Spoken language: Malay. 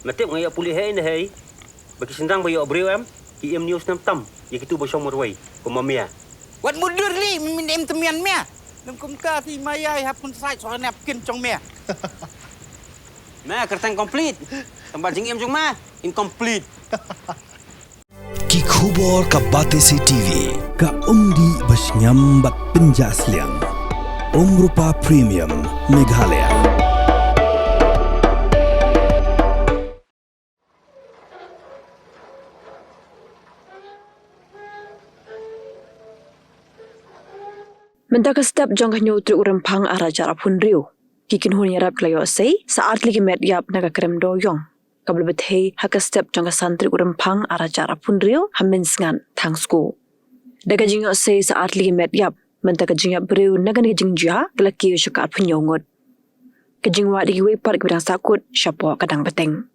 Metïap ngayak pulih hai na hai. Bagi sendang bayo abreu am. Ki em news nam tam. Ya kitu bosong morwai. Komamia. Wat mundur li min em temian mea. Nam kum ka ti mayai hapun sai so napkin chong mea. Mea kertang complete. Tempat Jingïap jong ma incomplete. Ki khubor ka Batesi TV ka umdi basnyam bak penjaslian. Rupa Premium Meghalaya. Mentaka step jangka nyutri urempang arah jarak pun riu. Kikin hun yarap klayo sei saat lagi Metïap naga krem doyong. Kabel bethei haka step jangka santri urempang arah jarak pun riu hamin sengan tang sku. Daga Jingïap sei saat lagi Metïap mentaka Jingïap riu naga ni Jingïap kala Kiew syukat pun Ngut. Kejingwa di wepar kebidang sakut syapo kadang beteng.